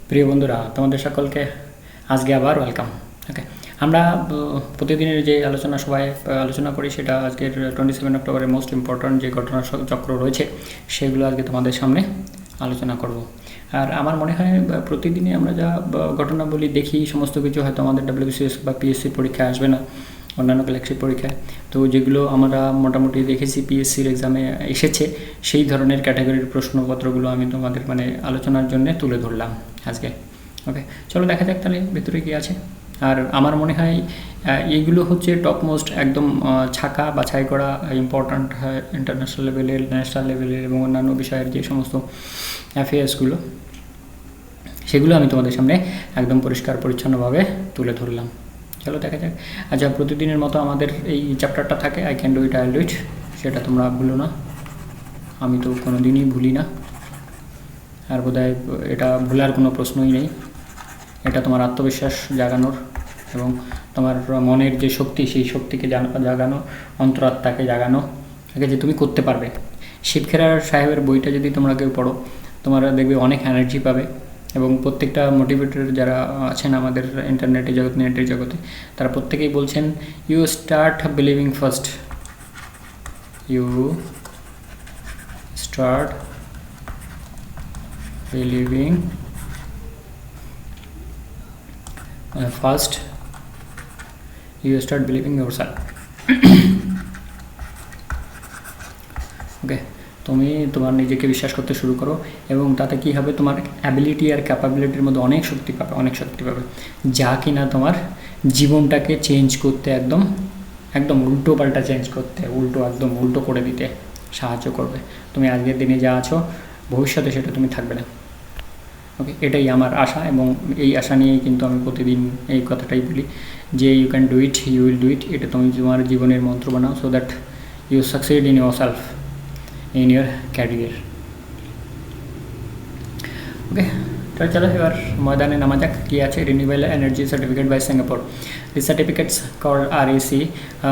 প্রিয় বন্ধুরা, তোমাদের সকলকে আজকে আবার ওয়েলকাম। ওকে, আমরা প্রতিদিনের যে আলোচনা করি সেটা আজকের 27 অক্টোবরের মোস্ট ইম্পর্ট্যান্ট যে ঘটনা চক্র রয়েছে সেগুলো আজকে তোমাদের সামনে আলোচনা করব। আর আমার মনে হয় প্রতিদিনই আমরা যা ঘটনাবলী দেখি সমস্ত কিছু হয়তো আমাদের WBCS বা পিএসসি পরীক্ষায় আসবে না, অন্যান্য গ্যালাক্সি পরীক্ষায়। তো যেগুলো আমরা মোটামুটি দেখেছি পিএসসির এক্সামে এসেছে সেই ধরনের ক্যাটাগরির প্রশ্নপত্রগুলো আমি তোমাদের আলোচনার জন্য তুলে ধরলাম আজকে। ওকে, চলো দেখা যাক তাহলে ভেতরে কী আছে। আর আমার মনে হয় এইগুলো হচ্ছে টপ মোস্ট একদম ছাকা বাছাই করা ইম্পর্ট্যান্ট ইন্টারন্যাশনাল লেভেলের, ন্যাশনাল লেভেলের এবং অন্যান্য বিষয়ের যে সমস্ত অ্যাফেয়ার্সগুলো সেগুলো আমি তোমাদের সামনে একদম পরিষ্কার পরিচ্ছন্নভাবে তুলে ধরলাম। চলো দেখা যাক। আচ্ছা, প্রতিদিনের মতো আমাদের এই চ্যাপ্টারটা থাকে I can do it, I'll do it, সেটা তোমরা ভুলো না, আমি তো কোনো দিনই ভুলি না। আর বোধহয় এটা ভুলার কোনো প্রশ্নই নেই। এটা তোমার আত্মবিশ্বাস জাগানোর এবং তোমার মনের যে শক্তি সেই শক্তিকে জাগানো, অন্তরাত্মাকে জাগানো, আগে যে তুমি করতে পারবে। শিবখেরার সাহেবের বইটা যদি তোমরা কেউ পড়ো তোমরা দেখবে অনেক এনার্জি পাবে। এবং প্রত্যেকটা মোটিভেটর যারা আছেন আমাদের ইন্টারনেটের জগতে, নেটের জগতে, তারা প্রত্যেকেই বলছেন you start believing first, you start believing first, you start believing yourself. Okay, তুমি তোমার নিজেকে বিশ্বাস করতে শুরু করো এবং তাতে কী হবে, তোমার অ্যাবিলিটি আর ক্যাপাবিলিটির মধ্যে অনেক শক্তি পাবে, যা কিনা তোমার জীবনটাকে চেঞ্জ করতে একদম উল্টো পাল্টা চেঞ্জ করতে, একদম উল্টো করে দিতে সাহায্য করবে। তুমি আজকের দিনে যা আছো ভবিষ্যতে সেটা তুমি থাকবে না। ওকে, এটাই আমার আশা এবং এই আশা নিয়েই কিন্তু আমি প্রতিদিন এই কথাটাই বলি যে you can do it, you will do it. এটা তুমি তোমার জীবনের মন্ত্র বানাও so that you succeed in yourself, in your career. Okay, তাহলে চলো এবার ময়দানে নামা যাক। কী আছে, renewable energy certificate by Singapore. The certificates called REC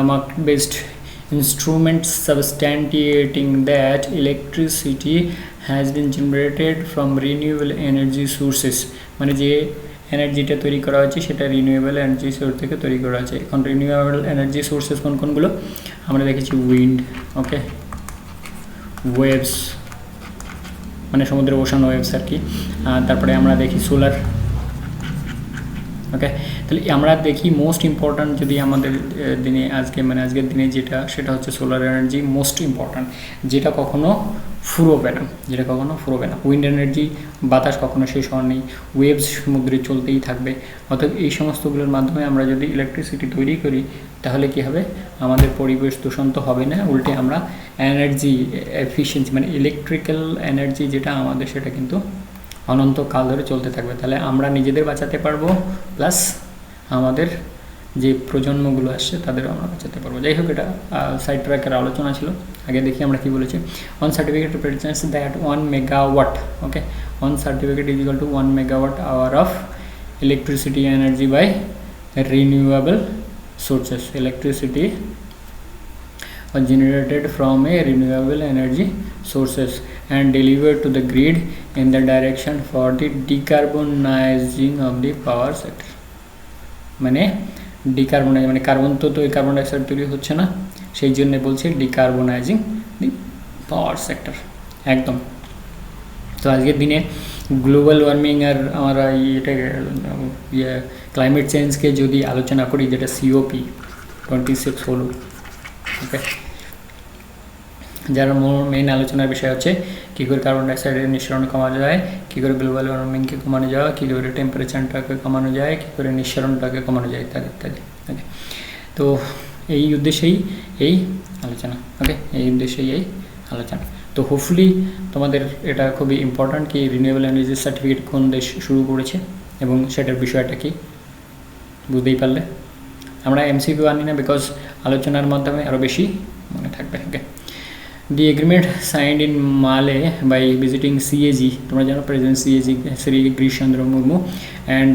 market based instruments substantiating that electricity has been generated from renewable energy sources, মানে যে এনার্জিটা তৈরি করা হয়েছে সেটা রিনিউয়েবল এনার্জি সোর্স থেকে তৈরি করা হয়েছে। এখন রিনিউয়েবল এনার্জি সোর্সেস কোনগুলো আমরা দেখেছি, উইন্ড, ওকে, ওয়েভস মানে সমুদ্রের ওশান ওয়েভস আর কি। তারপরে আমরা দেখি সোলার। ওকে, তাহলে আমরা দেখি মোস্ট ইম্পর্ট্যান্ট যদি আমাদের দিনে আজকের দিনে সেটা হচ্ছে সোলার এনার্জি মোস্ট ইম্পর্ট্যান্ট, যেটা কখনো ফুরোবে না। উইন্ড এনার্জি, বাতাস কখনো শেষ হওয়ার নেই, ওয়েভস সমুদ্রে চলতেই থাকবে। অর্থাৎ এই সমস্তগুলোর মাধ্যমে আমরা যদি ইলেকট্রিসিটি তৈরি করি তাহলে কী হবে, আমাদের পরিবেশ দূষণ তো হবে না, উল্টে আমরা এনার্জি এফিসিয়েন্সি মানে ইলেকট্রিক্যাল এনার্জি যেটা আমাদের সেটা কিন্তু অনন্তকাল ধরে চলতে থাকবে। তাহলে আমরা নিজেদের বাঁচাতে পারবো, প্লাস আমাদের যে প্রজন্মগুলো আসছে তাদেরও আমরা বাঁচাতে পারবো। যাই হোক, এটা সাইড ট্র্যাকের আলোচনা ছিল। আগে দেখি আমরা কি বলেছি। One certificate represents that 1 megawatt, okay, 1 certificate is equal to 1 megawatt hour of electricity energy by renewable sources. Electricity was generated from a renewable energy sources and delivered to the grid in the direction for the decarbonizing of the power sector. মানে decarbonise মানে carbon তো carbon dioxide তৈরি হচ্ছে না, সেই জন্য বলছে decarbonising দি power sector. একদম। তো আজকের দিনে গ্লোবাল ওয়ার্মিং আর আমরা ক্লাইমেট চেঞ্জকে যদি আলোচনা করি, যেটা COP26 হলো, ওকে, যার মেইন আলোচনার বিষয় হচ্ছে কী করে কার্বন ডাইঅক্সাইডের নিঃসরণ কমানো যায়, কী করে গ্লোবাল ওয়ার্মিংকে কমানো যায়, কী করে টেম্পারেচারটাকে কমানো যায়, কী করে নিঃসরণটাকে কমানো যায় ইত্যাদি ইত্যাদি। ওকে, তো এই উদ্দেশ্যেই এই আলোচনা। ওকে, এই উদ্দেশ্যেই এই আলোচনা। তো হোপফুলি তোমাদের এটা খুবই ইম্পর্ট্যান্ট কি রিনিউয়েবল এনার্জি সার্টিফিকেট কোন দেশ শুরু করেছে এবং সেটার বিষয়টা কি বুঝতেই পারলে। আমরা MCQ আনি না, বিকজ আলোচনার মাধ্যমে আরও বেশি মনে থাকবে। Okay, the agreement signed in Male by visiting CAG, তোমরা জানো president CAG Shri Girish Chandra Murmu and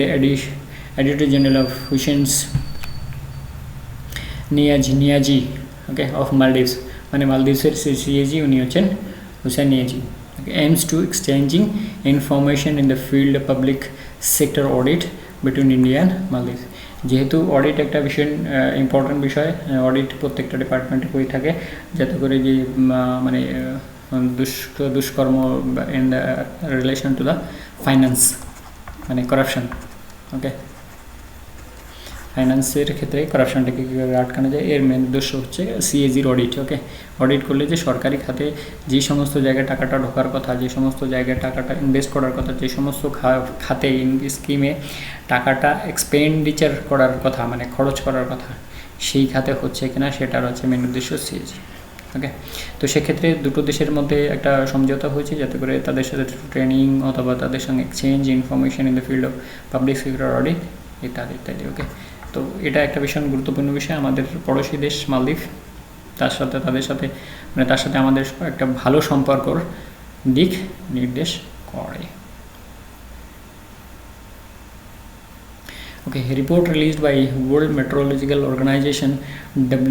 auditor general of হুসেন্স নিয়াজি, ওকে, অফ মালদ্বীপস, মানে মালদ্বীপসের CAG উনি হচ্ছেন Hussain Niyazi. aims to exchanging information in the field of public sector audit between India and Maldives. যেহেতু audit একটা ভীষণ ইম্পর্টেন্ট বিষয়, অডিট প্রত্যেকটা ডিপার্টমেন্টে হয়ে থাকে যাতে করে যে মানে দুষ্কর্ম in the relation to the finance, মানে করাপশন, ওকে, ফাইন্যান্সের ক্ষেত্রে করাপশনটাকে কীভাবে আটকানো যায় এর মেন উদ্দেশ্য হচ্ছে সিএজির অডিট। ওকে, অডিট করলে যে সরকারি খাতে যে সমস্ত জায়গায় টাকাটা ঢোকার কথা, যে সমস্ত জায়গায় টাকাটা ইনভেস্ট করার কথা, যে সমস্ত খাতে স্কিমে টাকাটা এক্সপেন্ডিচার করার কথা, মানে খরচ করার কথা, সেই খাতে হচ্ছে কিনা সেটার হচ্ছে মেন উদ্দেশ্য সিএজি। ওকে, তো সেক্ষেত্রে দুটো দেশের মধ্যে একটা সমঝোতা হয়েছে যাতে করে তাদের সাথে ট্রেনিং অথবা তাদের সঙ্গে exchange information in the field of public sector audit ইত্যাদি ইত্যাদি। ওকে, তো এটা একটা ভীষণ গুরুত্বপূর্ণ বিষয়। আমাদের পড়োশী দেশ মালদ্বীপ, তার সাথে তাদের সাথে মানে তার সাথে আমাদের একটা ভালো সম্পর্কর দিক নির্দেশ করে। Okay, a report released by World Meteorological Organization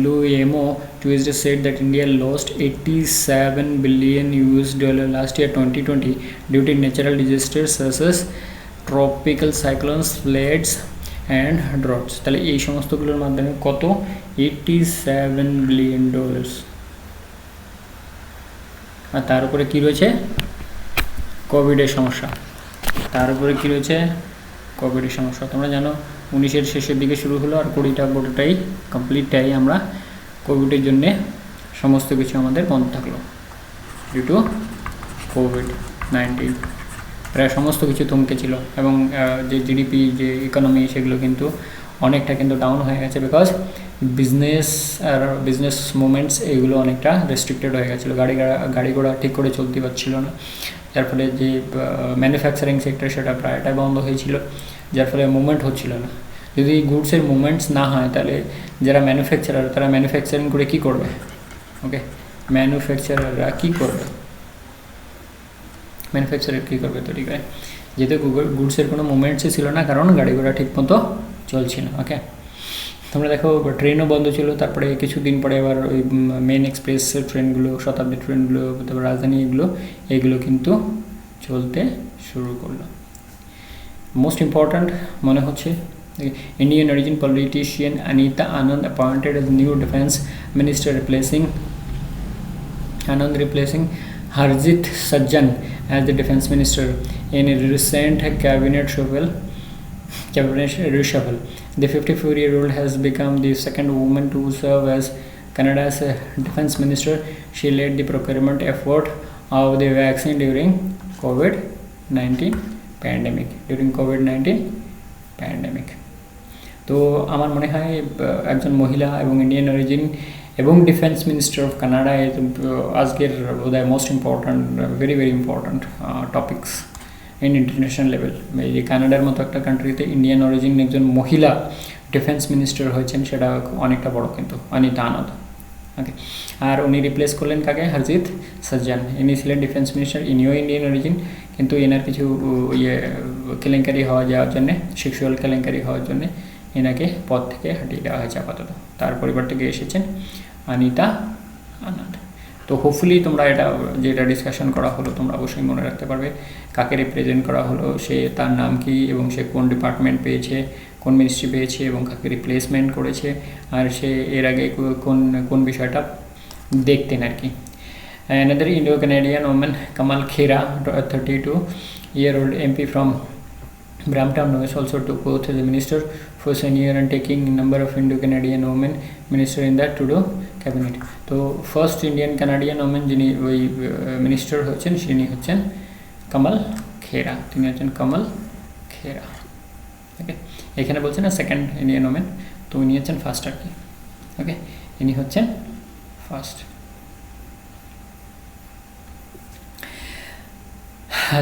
WMO Tuesday said that India lost 87 billion US dollar last year 2020 due to natural disasters such as tropical cyclones, floods and droughts. তাহলে এই সমস্তগুলোর মাধ্যমে কত 87 বিলিয়ন ডলার। আর তার উপরে কী রয়েছে কোভিডের সমস্যা, তার উপরে কী রয়েছে কোভিডের সমস্যা। তোমরা জানো 19-এর শেষের দিকে শুরু হলো আর 20টা গোটাটাই কমপ্লিটটাই আমরা কোভিডের জন্যে সমস্ত কিছু আমাদের বন্ধ থাকলো ডিউ টু কোভিড-19। প্রায় সমস্ত কিছু থমকে ছিল এবং যে জিডিপি যে ইকোনমি সেগুলো কিন্তু অনেকটা কিন্তু ডাউন হয়ে গেছে বিকজ বিজনেস মুভমেন্টস এগুলো অনেকটা রেস্ট্রিক্টেড হয়ে গেছিলো। গাড়ি ঘোড়া ঠিক করে চলতে পারছিল না, যার ফলে যে ম্যানুফ্যাকচারিং সেক্টর সেটা প্রায়টাই বন্ধ হয়েছিল, যার ফলে মুভমেন্ট হচ্ছিল না। যদি গুডসের মুভমেন্টস না হয় তাহলে যারা ম্যানুফ্যাকচারার তারা ম্যানুফ্যাকচারিং করে কী করবে? ওকে, ম্যানুফ্যাকচারাররা কী করবে? ম্যানুফ্যাকচারার কী করবে তৈরি করে? যেহেতু গুডসের কোনো মুভমেন্টসই ছিল না, কারণ গাড়ি ঘোড়া ঠিক মতো চলছিল। ওকে, তোমরা দেখো ট্রেনও বন্ধ ছিল, তারপরে কিছুদিন পরে আবার ওই মেন এক্সপ্রেস ট্রেনগুলো, শতাব্দী ট্রেনগুলো, তারপর রাজধানী এগুলো কিন্তু চলতে শুরু করলো। মোস্ট ইম্পর্ট্যান্ট মনে হচ্ছে Indian origin politician Anita Anand appointed as new defense minister replacing Harjit Sajjan as the defense minister in a recent cabinet reshuffle. The 54-year-old has become the second woman to serve as Canada's defense minister. She led the procurement effort of the vaccine during COVID-19 pandemic. তো আমার মনে হয় একজন মহিলা এবং Indian origin এবং defence minister of Canada আজকের বোধহয় most important, very important topics in international level. এই যে কানাডার মতো একটা কান্ট্রিতে ইন্ডিয়ান অরিজিন একজন মহিলা ডিফেন্স মিনিস্টার হয়েছেন সেটা অনেকটা বড় কিন্তু, অনিতা আনন্দ। ওকে, আর উনি রিপ্লেস করলেন কাকে? হরজিত সাজ্জান। ইনি ছিলেন ডিফেন্স মিনিস্টার, ইনিও ইন্ডিয়ান অরিজিন, কিন্তু এনার কিছু কেলেঙ্কারি হওয়া যাওয়ার জন্যে, সেক্সুয়াল কেলেঙ্কারি হওয়ার জন্যে এনাকে পদ থেকে হটিয়ে দেওয়া হয়েছে আপাতত। তার পরিবার থেকে এসেছেন অনিতা আনন্দ। তো হোপফুলি তোমরা যেটা ডিসকাশন করা হলো তোমরা অবশ্যই মনে রাখতে পারবে কাকে রিপ্রেজেন্ট করা হলো, সে তার নাম কি এবং সে কোন ডিপার্টমেন্ট পেয়েছে, কোন মিনিস্ট্রি পেয়েছে এবং কাকে রিপ্লেসমেন্ট করেছে, আর সে এর আগে কোন বিষয়টা দেখতেন আর কি। Another Indo-Canadian woman, Kamal Khera, a 32-year-old MP from Brampton, Nova, also took oath as a minister for senior and taking number of Indo-Canadian women minister in that Trudeau cabinet. তো first Indian Canadian women যিনি ওই minister হচ্ছেন তিনি হচ্ছেন কমল খেরা, তিনি হচ্ছেন কমল খেরা। ওকে, এখানে বলছেন না সেকেন্ড ইন্ডিয়ান ওমেন, তো উনি হচ্ছেন ফার্স্ট আর কি। ওকে, ইনি হচ্ছেন first.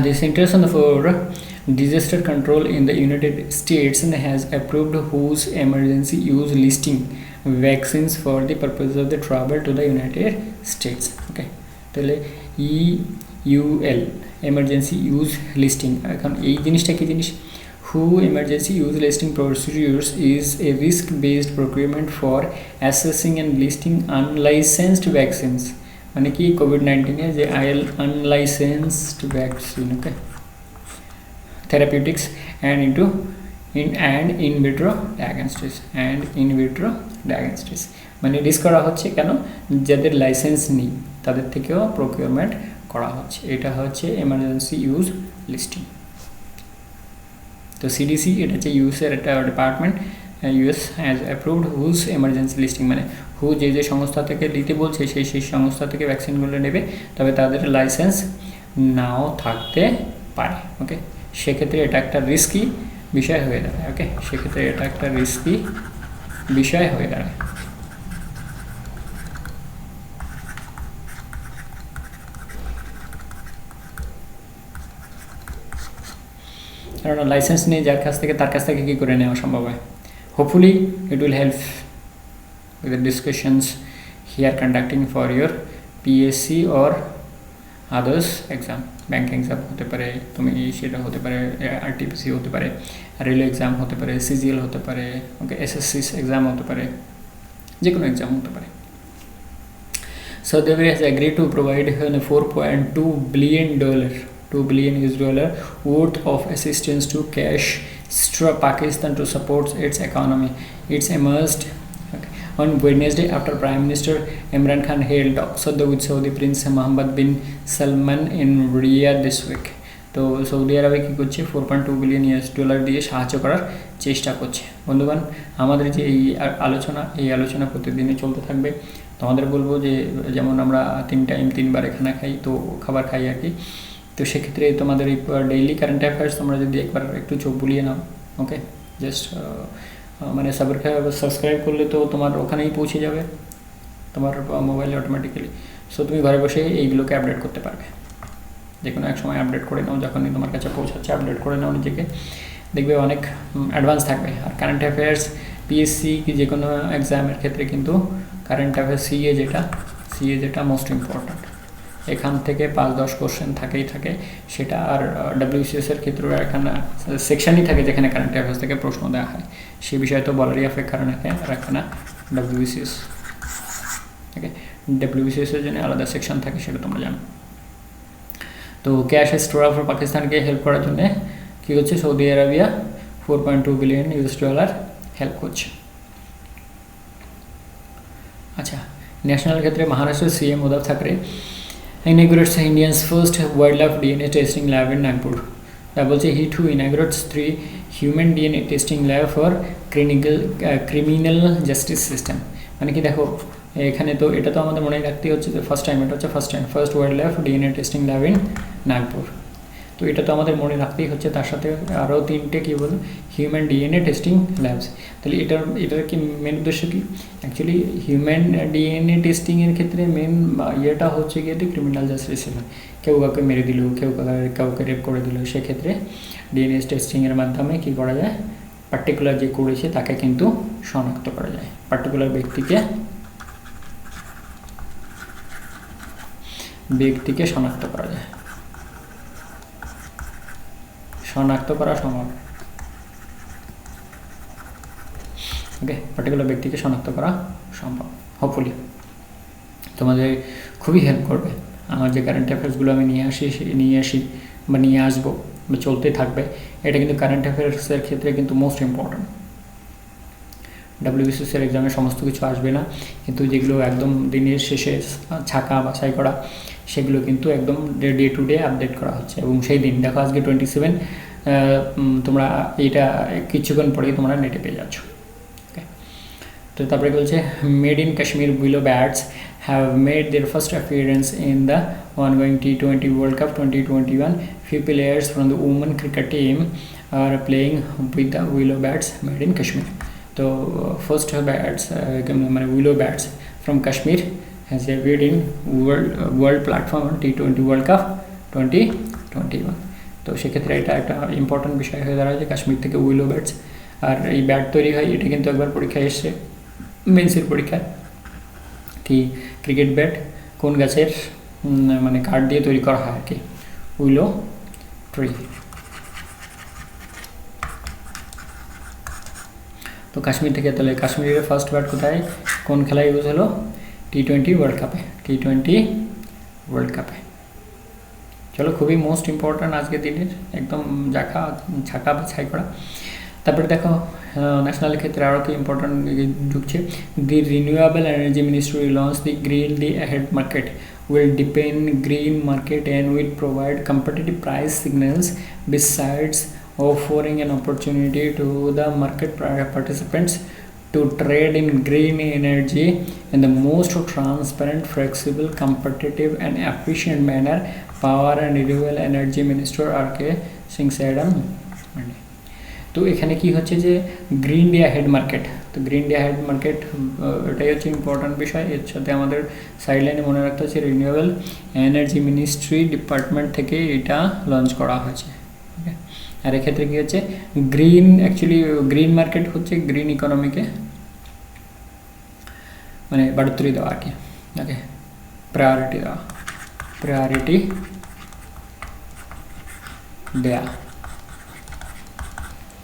The Centers for Disaster Control in the United States has approved whose emergency use listing vaccines for the purpose of the travel to the United States. Okay, তাহলে EUL emergency use listing, এখন এই জিনিসটা কি জিনিস? Who emergency use listing procedures is a risk based procurement for assessing and listing unlicensed vaccines মানে কি কোভিড-19 যে unlicensed vaccine, okay, therapeutics and in vitro diagnostics মানে রিস্ক করা হচ্ছে কেন, যাদের লাইসেন্স নেই তাদের থেকেও প্রকিউরমেন্ট করা হচ্ছে। এটা হচ্ছে এমার্জেন্সি ইউজ লিস্টিং। তো সিডিসি এটা হচ্ছে ইউএসের একটা department, US has approved WHO's emergency listing, মানে হু যে সংস্থা থেকে দিতে বলছে সেই সংস্থা থেকে ভ্যাকসিনগুলো নেবে, তবে তাদের লাইসেন্স নাও থাকতে পারে। ওকে, সেক্ষেত্রে এটা একটা রিস্কি বিষয় হয়ে দাঁড়ায়। ওকে, সেক্ষেত্রে এটা একটা রিস্কি বিষয় হয়ে দাঁড়ায়। কারণ লাইসেন্স নেই যার কাছ থেকে, তার কাছ থেকে কী করে নেওয়া সম্ভব হয়। Hopefully it will help with the discussions here conducting for your PSC or others exam, bank exam হতে পারে, তুমি সেটা হতে পারে আরটিপিসি হতে পারে, রেলওয়ে এক্সাম হতে পারে, সিজিএল হতে পারে, ওকে, এসএসসি এক্সাম হতে পারে, যে কোনো এক্সাম হতে পারে। Saudi Arabia has agreed to provide $4.2 billion worth of assistance to cash straw Pakistan to support its economy. It's emerged on Wednesday after Prime Minister Imran Khan held talks with Saudi Prince Mohammed bin Salman in Riyadh this week. তো Saudi আরবে কী করছে, $4.2 billion দিয়ে সাহায্য করার চেষ্টা করছে। বন্ধুগণ, আমাদের যে এই আলোচনা প্রতিদিনই চলতে থাকবে। তোমাদের বলবো যে যেমন আমরা 3 টাইম 3 বারে খাবার খাই আর কি, তো সেক্ষেত্রে তোমাদের এই ডেইলি কারেন্ট অ্যাফেয়ার্স তোমরা যদি একবার একটু চোখ বুলিয়ে নাও, ওকে, জাস্ট মানে সাবস্ক্রাইব করলে তো তোমার ওখানেই পৌঁছে যাবে তোমার মোবাইলে অটোমেটিক্যালি। সো তুমি ঘরে বসে এইগুলোকে আপডেট করতে পারবে, যে কোনো এক সময় আপডেট করে নাও, যখনই তোমার কাছে পৌঁছাচ্ছে আপডেট করে নাও নিজেকে, দেখবে অনেক অ্যাডভান্স থাকবে। আর কারেন্ট অ্যাফেয়ার্স পিএসসি কি যে কোনো এক্সামের ক্ষেত্রে কিন্তু কারেন্ট অ্যাফেয়ার্স সিএ যেটা মোস্ট ইম্পর্ট্যান্ট, এখান থেকে 5-10 কোশ্চেন থাকে সেটা। আর ডাব্লিউবিসিএসের ক্ষেত্রেও এখানে সেকশনই থাকে যেখানে কারেন্ট অ্যাফেয়ার্স থেকে প্রশ্ন দেওয়া হয়, সে বিষয়ে তো বলারই অপেক্ষা রাখে না ডাব্লিউবিসিএস। ওকে, ডাব্লিউবিসিএসের জন্য আলাদা সেকশন থাকে, সেটা তোমরা জানো। তো ক্যাশ স্টোর ফর পাকিস্তানকে হেল্প করার জন্য কী হচ্ছে, সৌদি আরবিয়া $4.2 বিলিয়ন হেল্প করছে। আচ্ছা, ন্যাশনাল ক্ষেত্রে মহারাষ্ট্রের CM Uddhav Thackeray inaugurates India's first wildlife DNA testing lab in Nagpur. বলছে he too inaugurates 3 human DNA testing lab for criminal justice system। মানে কি দেখো, এখানে তো এটা তো আমাদের মনে রাখতেই হচ্ছে যে first wild life DNA testing lab in Nagpur. তো এটা তো আমাদের মনে রাখতেই হচ্ছে, তার সাথে আরও 3টে কী বলুন, হিউম্যান ডিএনএ টেস্টিং ল্যাবস। তাহলে এটার কি মেন উদ্দেশ্য কি, অ্যাকচুয়ালি হিউম্যান ডিএনএ টেস্টিংয়ের ক্ষেত্রে মেন ইয়েটা হচ্ছে গিয়ে ক্রিমিনাল জাস্টিস সিস্টেম। কেউ কাউকে মেরে দিল, কাউকে রেপ করে দিল, সেক্ষেত্রে ডিএনএ টেস্টিংয়ের মাধ্যমে কী করা যায়, পার্টিকুলার যে করেছে তাকে কিন্তু শনাক্ত করা যায়, পার্টিকুলার ব্যক্তিকে শনাক্ত করা যায়, শনাক্ত করা সম্ভব। ওকে, পার্টিকুলার ব্যক্তিকে শনাক্ত করা সম্ভব। হোপফুলি তোমাদের খুবই হেল্প করবে। আমার যে কারেন্ট অ্যাফেয়ার্সগুলো আমি নিয়ে আসি বা নিয়ে আসবো বা চলতে থাকবে, এটা কিন্তু কারেন্ট অ্যাফেয়ার্সের ক্ষেত্রে কিন্তু মোস্ট ইম্পর্ট্যান্ট। ডাব্লিউবিসিএসের এক্সামে সমস্ত কিছু আসবে না, কিন্তু যেগুলো একদম দিনের শেষে ছাকা বাছাই করা, সেগুলো কিন্তু একদম ডে টু ডে আপডেট করা হচ্ছে। এবং সেই দিন দেখো আজকে 27, তোমরা এইটা কিছুক্ষণ পরেই তোমরা নেটে পেয়ে যাচ্ছ। ওকে, তো তারপরে বলছে made in Kashmir উইলো bats have made their first appearance in the ongoing T20 World Cup 2021. Few players from the women cricket team are playing with the willow bats made in Kashmir. So first bats willow bats from Kashmir has appeared in world platform T20 World Cup 2021. তো সেক্ষেত্রে এটা একটা important বিষয় হয়ে দাঁড়ায় যে কাশ্মীর থেকে উইলো bats. আর এই ব্যাট তৈরি হয়, এটা কিন্তু একবার পরীক্ষায় এসছে, মেন্সের পরীক্ষায়, কি ক্রিকেট ব্যাট কোন গাছের মানে কাঠ দিয়ে তৈরি করা হয় আর কি, উইলো ট্রি। তো কাশ্মীর থেকে, তাহলে কাশ্মীরের ফার্স্ট ব্যাট কোথায়, কোন খেলায় ইউজ হলো, টি-20 ওয়ার্ল্ড কাপে, টি-20 ওয়ার্ল্ড কাপে। চলো, খুবই মোস্ট ইম্পর্ট্যান্ট আজকের দিনের, একদম ছাকা বাছাই করা। তারপরে দেখো ন্যাশনালের ক্ষেত্রে আরও কি ইম্পর্ট্যান্ট ঢুকছে। The renewable energy ministry launch the green day ahead market will depend green market and will provide competitive price signals besides offering an opportunity to the market participants to trade in green energy in the most transparent, flexible, competitive and efficient manner. Power and Renewable Energy Minister R.K. Singh said on Monday. তো এখানে কি হচ্ছে যে green day head market, তো green day head market এটাই হচ্ছে important বিষয়। এর সাথে আমাদের সাইডলাইনে মনে রাখতে হচ্ছে রিনিউয়েবল এনার্জি মিনিস্ট্রি ডিপার্টমেন্ট থেকে এটা লঞ্চ করা হয়েছে। ওকে, আর এক্ষেত্রে কী হচ্ছে গ্রিন, অ্যাকচুয়ালি গ্রিন মার্কেট হচ্ছে গ্রিন ইকোনমিকে মানে বাড়োত্তরি দেওয়া আর কি। ওকে, প্রায়োরিটি দেওয়া, প্রায়োরিটি দেয়া,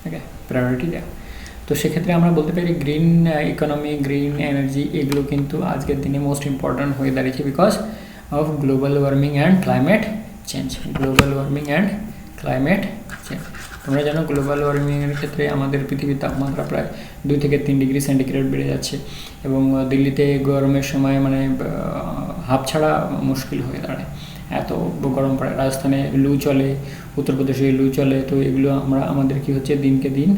ওকে, প্রায়োরিটি দেওয়া। তো সেক্ষেত্রে আমরা বলতে পারি গ্রিন ইকোনমি, গ্রিন এনার্জি এগুলো কিন্তু আজকের দিনে মোস্ট ইম্পর্ট্যান্ট হয়ে দাঁড়িয়েছে because of global warming and climate change. Global warming and climate change, তোমরা জানো গ্লোবাল ওয়ার্মিংয়ের ক্ষেত্রে আমাদের পৃথিবীর তাপমাত্রা প্রায় 2 থেকে 3 ডিগ্রি সেন্টিগ্রেড বেড়ে যাচ্ছে এবং দিল্লিতে গরমের সময় মানে হাফ ছাড়া মুশকিল হয়ে দাঁড়ায়, এত গরম পড়ে। রাজস্থানে লু চলে, উত্তরপ্রদেশে লু চলে। তো এগুলো আমাদের কি হচ্ছে দিনকে দিন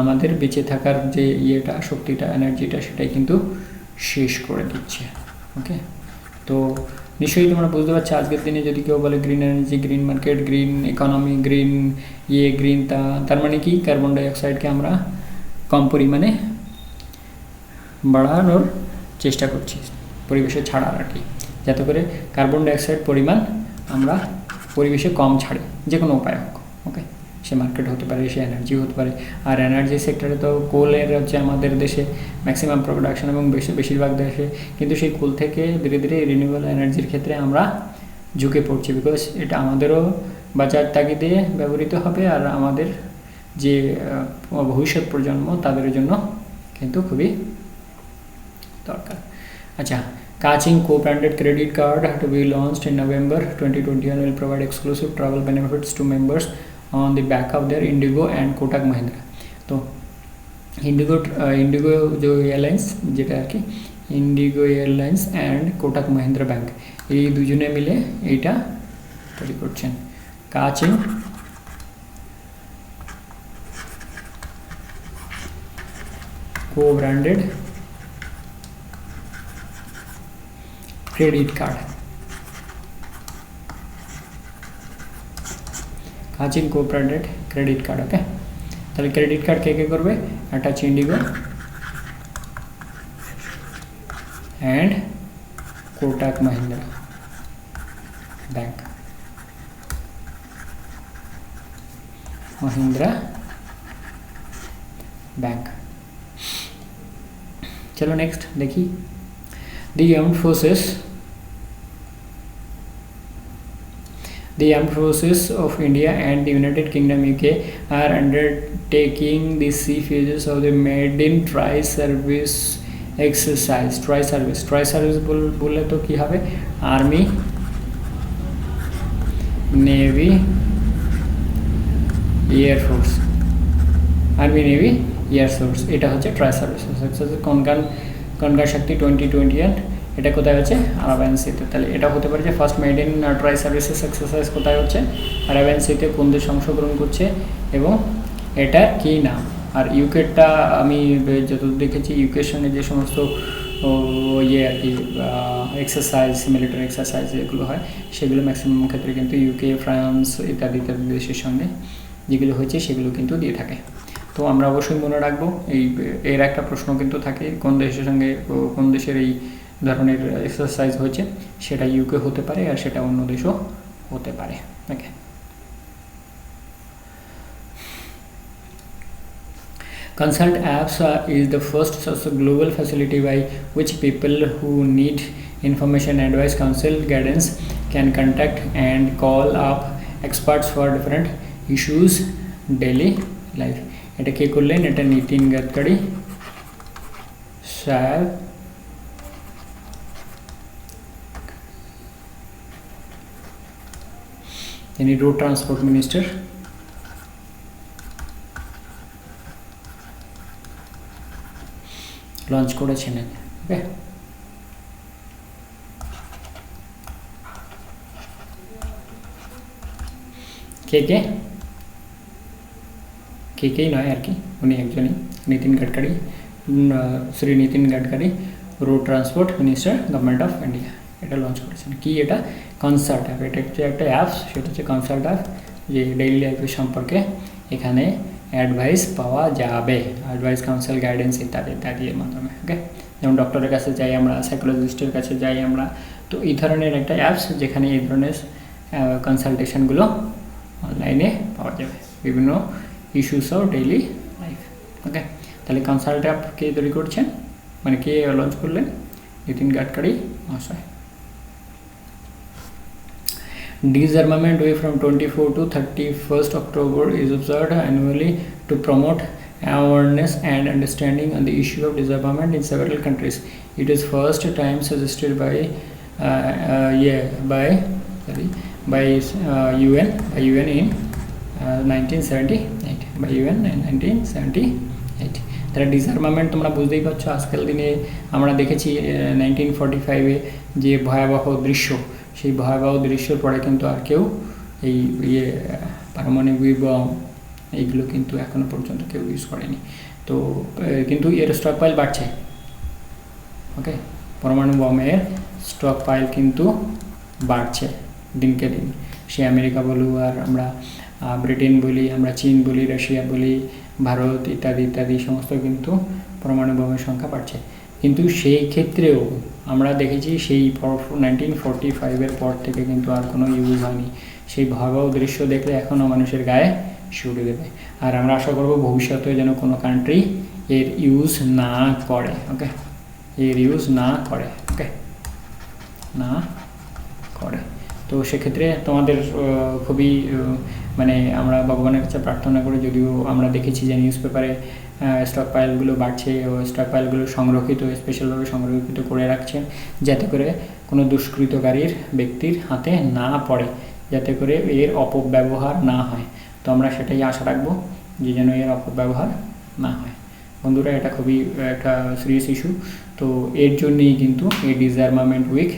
আমাদের বেঁচে থাকার যে ইয়েটা, শক্তিটা, এনার্জিটা সেটাই কিন্তু শেষ করে দিচ্ছে। ওকে, তো নিশ্চয়ই তোমরা বুঝতে পারছো আজকের দিনে যদি কেউ বলে green energy, green market, green economy, green green, তার মানে কি কার্বন ডাইঅক্সাইডকে আমরা কম পরিমাণে বাড়ানোর চেষ্টা করছি, পরিবেশে ছাড়ার আর কি, যাতে করে কার্বন ডাইঅক্সাইড পরিমাণ আমরা পরিবেশে কম ছাড়ি, যে কোনো উপায় হোক। ওকে, সে মার্কেট হতে পারে, সে এনার্জি হতে পারে। আর এনার্জি সেক্টরে তো কোলের হচ্ছে আমাদের দেশে ম্যাক্সিমাম প্রোডাকশন এবং বেশিরভাগ দেশে, কিন্তু সেই কোল থেকে ধীরে ধীরে রিনিউয়েবল এনার্জির ক্ষেত্রে আমরা ঝুঁকে পড়ছি বিকজ এটা আমাদেরও বাঁচার তাগিদে ব্যবহৃত হবে আর আমাদের যে ভবিষ্যৎ প্রজন্ম তাদের জন্য কিন্তু খুবই দরকার। আচ্ছা, Kaching co-branded credit card to be launched in November 2021 will provide exclusive travel benefits to members on the back of their Indigo and Kotak Mahindra. तो इंडिगो जो एयरलाइंस যেটা আর কি IndiGo airlines and Kotak Mahindra bank এই দুজনে মিলে এইটা তৈরি করছেন। কাচিং co-branded ক্রেডিট কার্ড, কাচিং co-branded ক্রেডিট কার্ড। ওকে, তাহলে ক্রেডিট কার্ড কে কে করবে? একটা হচ্ছে IndiGo and Kotak Mahindra bank, Mahindra bank. চলো নেক্সট দেখি। The armed forces of India and the United Kingdom UK are undertaking the sea phases of the maiden tri-service exercise. Tri-service बोले तो কি হবে? Army, Navy, Air Force, Army, Navy, Air Force, এটা হচ্ছে tri-service exercise। কনকার শক্তি 2021 এটা কোথায় হচ্ছে? Arabian সিতে। তাহলে এটা হতে পারে যে first made in try services exercise কোথায় হচ্ছে? আরাবিয়ান সিতে। কোন দেশ অংশগ্রহণ করছে এবং এটা কি নাম? আর ইউকেটা আমি যতদূর দেখেছি ইউকের সঙ্গে যে সমস্ত আর কি এক্সারসাইজ, মিলিটারি এক্সারসাইজ এগুলো হয় সেগুলো ম্যাক্সিমাম ক্ষেত্রে কিন্তু ইউকে, ফ্রান্স ইত্যাদি ইত্যাদি দেশের সঙ্গে যেগুলো হয়েছে সেগুলো কিন্তু দিয়ে থাকে। তো আমরা অবশ্যই মনে রাখবো এর একটা প্রশ্ন কিন্তু থাকে কোন দেশের সঙ্গে কোন দেশের এই ধরনের এক্সারসাইজ হয়েছে, সেটা ইউকে হতে পারে আর সেটা অন্য দেশও হতে পারে। ওকে, Consult Apps is the first global facility by which people who need information, advice, counsel, guidance can contact and call up experts for different issues daily life. এটা কে করলেন? এটা নীতিন গাডকারি সাহেব যিনি রোড ট্রান্সপোর্ট মিনিস্টার, লঞ্চ করেছেন। ওকে, কেই নয় আর কি, উনি একজনই, Nitin Gadkari, Shri Nitin Gadkari, road transport minister, government of India, এটা লঞ্চ করেছেন। কি এটা? Consult app. এটা হচ্ছে একটা অ্যাপস, সেটা হচ্ছে কনসাল্ট অ্যাপ, যে ডেইলি লাইফের সম্পর্কে এখানে অ্যাডভাইস পাওয়া যাবে, অ্যাডভাইস, কাউন্সিল, গাইডেন্স ইত্যাদি ইত্যাদির মাধ্যমে। ওকে, যেমন ডক্টরের কাছে যাই আমরা, সাইকোলজিস্টের কাছে যাই আমরা, তো এই ধরনের একটা অ্যাপস যেখানে এই ধরনের কনসালটেশনগুলো অনলাইনে পাওয়া যাবে, বিভিন্ন ইস্যুস অফ ডেইলি লাইফ। ওকে, তাহলে কনসাল্ট অ্যাপ কে তৈরি করছেন, মানে কে লঞ্চ করলেন? নীতিন গাডকারি মহাশয়। Disarmament Week from 24 to 31st October is observed annually to promote awareness and understanding on the issue of disarmament in several countries. It is first time suggested by UN in 1978, by UN in 1978. তারা disarmament তোমরা বুঝতেই পারছো, আজকাল দিনে আমরা দেখেছি 1945-এ যে ভয়াবহ দৃশ্য, সেই ভয়াবহ দৃশ্যের পরে কিন্তু আর কেউ এই পারমাণবিক বম এইগুলো কিন্তু এখনও পর্যন্ত কেউ ইউজ করেনি। তো কিন্তু এর স্টক পাইল বাড়ছে। ওকে, পরমাণু বমের স্টক পাইল কিন্তু বাড়ছে দিনকে দিন। সে আমেরিকা বলুক, আর আমরা ব্রিটেন বলি, আমরা চীন বলি, রাশিয়া বলি, ভারত ইত্যাদি ইত্যাদি সমস্ত কিন্তু পরমাণু বোমের সংখ্যা বাড়ছে। কিন্তু সেই ক্ষেত্রেও আমরা দেখেছি সেই 1945-এর পর থেকে কিন্তু আর কোনো ইউজ হয়নি। সেই ভয়াবহ দৃশ্য দেখলে এখনও মানুষের গায়ে শিউরে দেবে। আর আমরা আশা করব ভবিষ্যতে যেন কোনো কান্ট্রি এর ইউজ না করে। ওকে, এর ইউজ না করে, ওকে, না করে। তো সেক্ষেত্রে তোমাদের খুবই মানে আমরা ভগবানের কাছে প্রার্থনা করি, যদিও আমরা দেখেছি যে নিউজ পেপারে স্টক পাইলগুলো বাড়ছে, ও স্টক পাইলগুলো সংরক্ষিত, স্পেশালভাবে সংরক্ষিত করে রাখছে, যাতে করে কোনো দুষ্কৃতকারীর ব্যক্তির হাতে না পড়ে, যাতে করে এর অপব্যবহার না হয়। তো আমরা সেটাই আশা রাখবো যে যেন এর অপব্যবহার না হয়। বন্ধুরা, এটা খুবই একটা সিরিয়াস ইস্যু। তো এর জন্যই কিন্তু এই ডিসআর্মামেন্ট উইক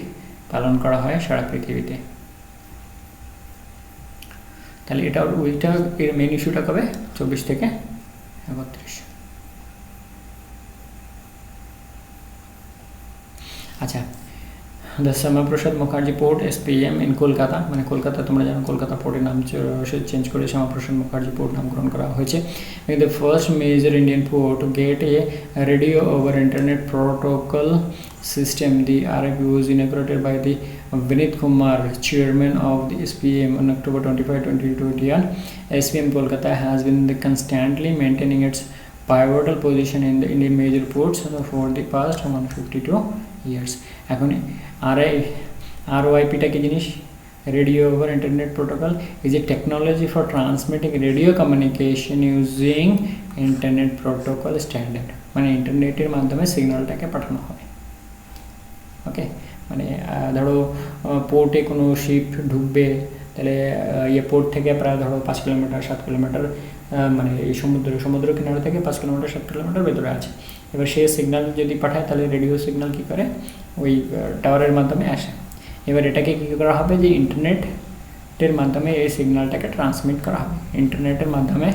পালন করা হয় সারা পৃথিবীতে। তাহলে এটা উইকটা, এর মেন ইস্যুটা কবে? 24 থেকে 31। আচ্ছা, the Shyama Prasad Mukherjee port SPM in Kolkata, মানে কলকাতা, তোমরা জানো কলকাতা পোর্টের নাম চেঞ্জ করে শ্যামাপ্রসাদ মুখার্জি পোর্ট নামকরণ করা হয়েছে। The first major Indian port to get A radio over internet protocol system. The RIP was inaugurated by the Vinit Kumar, chairman of the SPM, on October 25, 2021. SPM Kolkata has been constantly maintaining its pivotal position in the Indian major ports for the past 152 years. এখন ROIP-টা কি জিনিস? Radio over Internet Protocol is a technology for transmitting radio communication using Internet Protocol standard, মানে ইন্টারনেটের মাধ্যমে সিগন্যালটাকে পাঠানো হয়। ওকে, মানে ধরো পোর্টে কোনো শিপ ঢুকবে, তাহলে পোর্ট থেকে প্রায় ধরো 5 কিলোমিটার 7 কিলোমিটার, মানে এই সমুদ্র কিনারা থেকে 5 কিলোমিটার 7 কিলোমিটার ভেতরে আছে। এবার সে সিগন্যাল যদি পাঠায়, তাহলে রেডিও সিগন্যাল কী করে? ওই টাওয়ারের মাধ্যমে আসে। এবার এটাকে কী করা হবে? যে ইন্টারনেটের মাধ্যমে এই সিগন্যালটাকে ট্রান্সমিট করা হবে। ইন্টারনেটের মাধ্যমে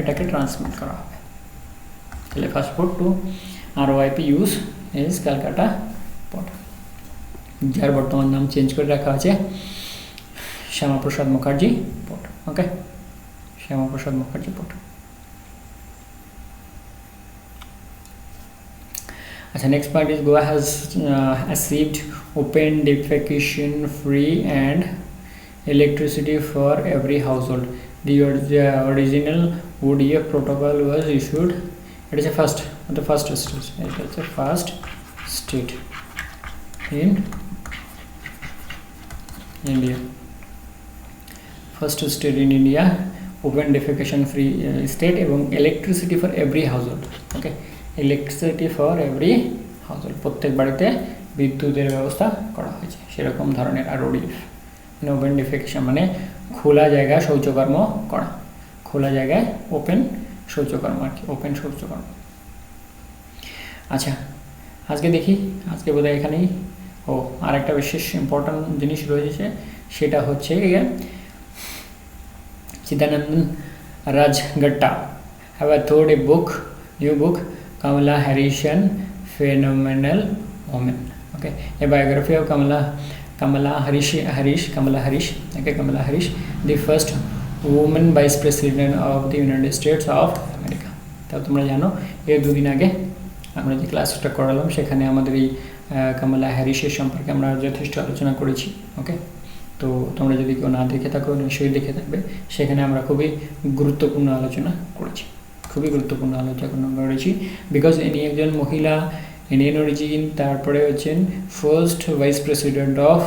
এটাকে ট্রান্সমিট করা হবে। তাহলে first port to ROIP use is Calcutta port, যার বর্তমান নাম চেঞ্জ করে রাখা আছে Shyama Prasad Mukherjee port. Okay, Shyama Prasad Mukherjee port. আচ্ছা, next point is Goa has achieved open defecation free and electricity for every household. The original ODF protocol was issued. It is the first state. It is the first state in India. First state in India, open defecation free state, এবং electricity for every household. Okay, electricity for every household, প্রত্যেক বাড়িতে বিদ্যুতের ব্যবস্থা করা হয়েছে সেরকম ধরনের। আর ODF মানে ওপেন ডিফেকেশন মানে খোলা জায়গায় শৌচকর্ম করা, খোলা জায়গায় ওপেন শৌচকর্ম আর কি, ওপেন শৌচকর্ম। আচ্ছা আজকে দেখি, আজকে বোধহয় এখানেই। ও আর একটা বিশেষ ইম্পর্ট্যান্ট জিনিস রয়েছে, সেটা হচ্ছে Chidanand Rajghatta have authored a book, new book, Kamala Harrison Phenomenal Woman. Okay, a biography of Kamala Harris. Okay, Kamala Harris, the first woman vice president of the United States of America. তাও তোমরা জানো এই দুদিন আগে আমরা যে ক্লাসটা করালাম সেখানে আমাদের এই কামালা হ্যারিসের সম্পর্কে আমরা যথেষ্ট আলোচনা করেছি। ওকে, তো তোমরা যদি কেউ না দেখে থাকো নিশ্চয়ই দেখে থাকবে, সেখানে আমরা খুবই গুরুত্বপূর্ণ আলোচনা করেছি, বিকজ ইনি একজন মহিলা, ইন্ডিয়ান অরিজিন, তারপরে হচ্ছেন first vice president of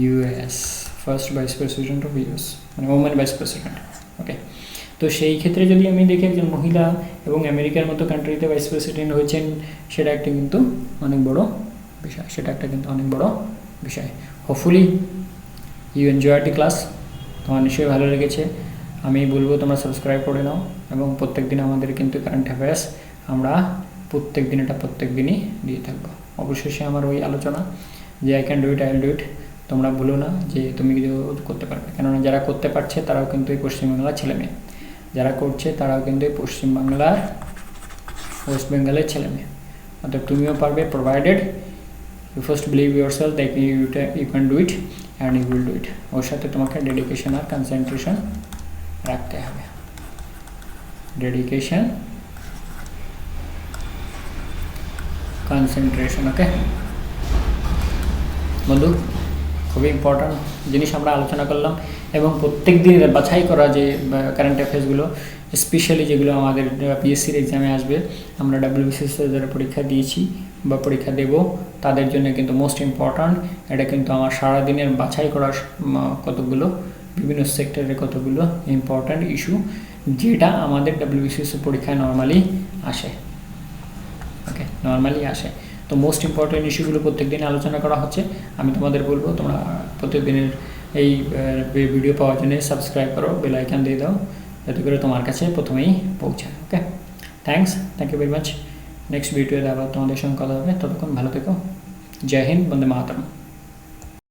US, মানে ওমেন ভাইস প্রেসিডেন্ট। ওকে, তো সেই ক্ষেত্রে যদি আমি দেখি একজন মহিলা এবং আমেরিকার মতো কান্ট্রিতে ভাইস প্রেসিডেন্ট হয়েছেন, সেটা একটা কিন্তু অনেক বড় বিষয়। Hopefully you enjoy the class, তোমার নিশ্চয়ই ভালো লেগেছে। আমি বলবো তোমরা সাবস্ক্রাইব করে নাও, এবং প্রত্যেক দিন আমাদের কিন্তু কারেন্ট অ্যাফেয়ার্স আমরা প্রত্যেক দিনই দিয়ে থাকবো। অবশেষে আমার ওই আলোচনা যে আই ক্যান ডু ইট, তোমরা ভুলো না যে তুমি কিছু করতে পারবে, কেননা যারা করতে পারছে তারাও কিন্তু এই পশ্চিমবাংলার ছেলেমেয়ে, যারা করছে তারাও কিন্তু এই পশ্চিমবাংলার ওয়েস্ট বেঙ্গলের ছেলেমেয়ে। অর্থাৎ তুমিও পারবে, provided you first believe yourself that you can do it and you will do it. ওর সাথে তোমাকে ডেডিকেশন আর কনসেন্ট্রেশন রাখতে হবে, ডেডিকেশন কনসেন্ট্রেশন। ওকে বন্ধু, খুবই ইম্পর্ট্যান্ট জিনিস আমরা আলোচনা করলাম, এবং প্রত্যেক দিনের বাছাই করা যে কারেন্ট অ্যাফেয়ার্সগুলো, স্পেশালি যেগুলো আমাদের পিএসসির এক্সামে আসবে, আমরা WBCS যারা পরীক্ষা দিয়েছি বা পরীক্ষা দেব তাদের জন্য কিন্তু মোস্ট ইম্পর্ট্যান্ট। এটা কিন্তু আমার সারাদিনের বাছাই করা কতগুলো বিভিন্ন সেক্টরের কতগুলো ইম্পর্ট্যান্ট ইস্যু, যেটা আমাদের WBCS পরীক্ষায় নর্মালি আসে। ওকে, তো মোস্ট ইম্পর্ট্যান্ট ইস্যুগুলো প্রত্যেক দিন আলোচনা করা হচ্ছে। আমি তোমাদের বলবো তোমরা প্রত্যেকদিনের এই ভিডিও পাওয়ার জন্য সাবস্ক্রাইব করো, বেল আইকন দিয়ে দাও, যাতে করে তোমার কাছে প্রথমেই পৌঁছায়। Okay, thank you very much. Next ভিডিওতে আবার তোমাদের সঙ্গে কথা হবে, ততক্ষণ ভালো থেকো। জয় হিন্দ, বন্দে মাতরম।